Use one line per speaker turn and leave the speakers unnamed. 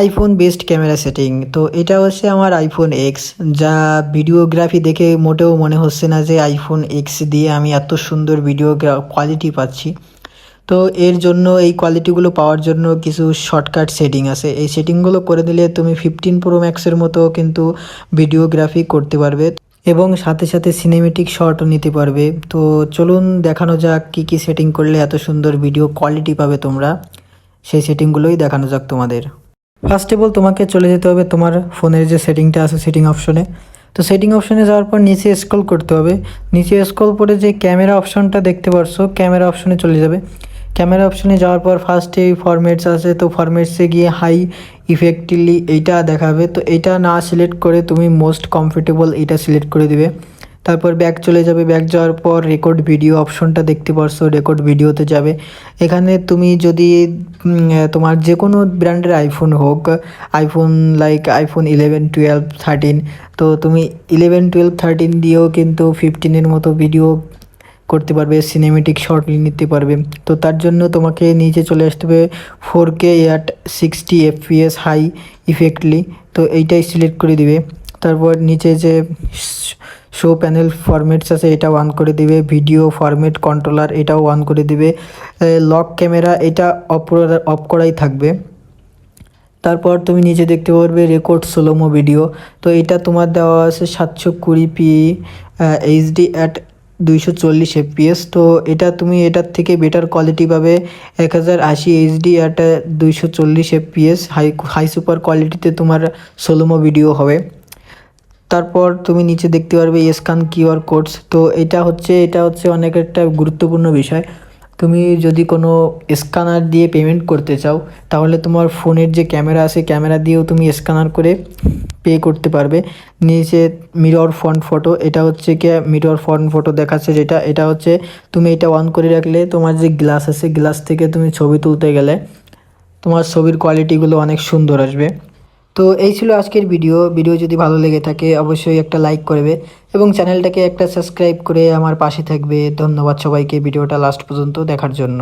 IPhone best camera setting. তো এটা হচ্ছে আমার আইফোন এক্স, যা ভিডিওগ্রাফি দেখে মোটেও মনে হচ্ছে না যে আইফোন এক্স দিয়ে আমি এত সুন্দর ভিডিও কোয়ালিটি পাচ্ছি। তো এর জন্য এই কোয়ালিটিগুলো পাওয়ার জন্য কিছু শর্টকাট সেটিং আছে। এই সেটিংগুলো করে দিলে তুমি 15 প্রো ম্যাক্সের মতো কিন্তু ভিডিওগ্রাফি করতে পারবে এবং সাথে সাথে সিনেমেটিক শটও নিতে পারবে। তো চলুন দেখানো যাক কী কী সেটিং করলে এত সুন্দর ভিডিও কোয়ালিটি পাবে তোমরা। সেই সেটিংগুলোই দেখানো যাক তোমাদের। ফার্স্ট অফ অল তোমাকে চলে যেতে হবে তোমার ফোনের যে সেটিংটা আছে সেটিং অপশনে। তো সেটিং অপশনে যাওয়ার পর নিচে স্ক্রল করতে হবে। নিচে স্ক্রল করে যে ক্যামেরা অপশনটা দেখতে পারছো, ক্যামেরা অপশনে চলে যাবে। ক্যামেরা অপশনে যাওয়ার পর ফার্স্টে ফরম্যাটস আছে, তো ফরম্যাটসে গিয়ে হাই ইফেক্টলি এইটা দেখাবে। তো এইটা না সিলেক্ট করে তুমি মোস্ট কমফোর্টেবল এইটা সিলেক্ট করে দিবে। তারপর ব্যাক চলে যাবে। ব্যাক যাওয়ার পর রেকর্ড ভিডিও অপশনটা দেখতে পারছো, রেকর্ড ভিডিওতে যাবে। এখানে তুমি যদি তোমার যে কোনো ব্র্যান্ডের আইফোন হোক, আইফোন লাইক আইফোন 11, 12, 13, তো তুমি 11, 12, 13 দিয়েও কিন্তু 15-এর মতো ভিডিও করতে পারবে, সিনেমেটিক শট নিতে পারবে। তো তার জন্য তোমাকে নিচে চলে আসতে হবে 4K at 60 FPS হাই ইফেক্টলি, তো এইটাই সিলেক্ট করে দিবে। তারপর নিচে যে শো প্যানেল ফরম্যাটস আছে এটা অন করে দিবে। ভিডিও ফরম্যাট কন্ট্রোলার এটাও অন করে দিবে। লক ক্যামেরা এটা অফ করাই থাকবে। তারপর তুমি নিচে দেখতে পারবে রেকর্ড স্লোমো ভিডিও, তো এটা তোমার দেওয়া আছে 720p এইচডি অ্যাট 240 fps। তো এটা তুমি এটার থেকে বেটার কোয়ালিটি পাবে 1080 HD at 240 fps high super কোয়ালিটিতে তোমার স্লোমো ভিডিও হবে। তারপর তুমি নিচে দেখতে পারবে স্ক্যান কিউআর কোডস। তো এটা হচ্ছে অনেক একটা গুরুত্বপূর্ণ বিষয়। তুমি যদি কোনো স্ক্যানার দিয়ে পেমেন্ট করতে চাও, তাহলে তোমার ফোনের যে ক্যামেরা আছে ক্যামেরা দিয়েও তুমি স্ক্যানার করে পে করতে পারবে। নিচে মিরর ফ্রন্ট ফটো, এটা হচ্ছে কি মিরর ফ্রন্ট ফটো দেখাচ্ছে যেটা, এটা হচ্ছে তুমি এটা অন করে রাখলে তোমার যে গ্লাস আছে গ্লাস থেকে তুমি ছবি তুলতে গেলে তোমার ছবির কোয়ালিটিগুলো অনেক সুন্দর আসবে। তো এই ছিল আজকের ভিডিও যদি ভালো লেগে থাকে অবশ্যই একটা লাইক করবে এবং চ্যানেলটাকে একটা সাবস্ক্রাইব করে আমার পাশে থাকবে। ধন্যবাদ সবাইকে ভিডিওটা লাস্ট পর্যন্ত দেখার জন্য।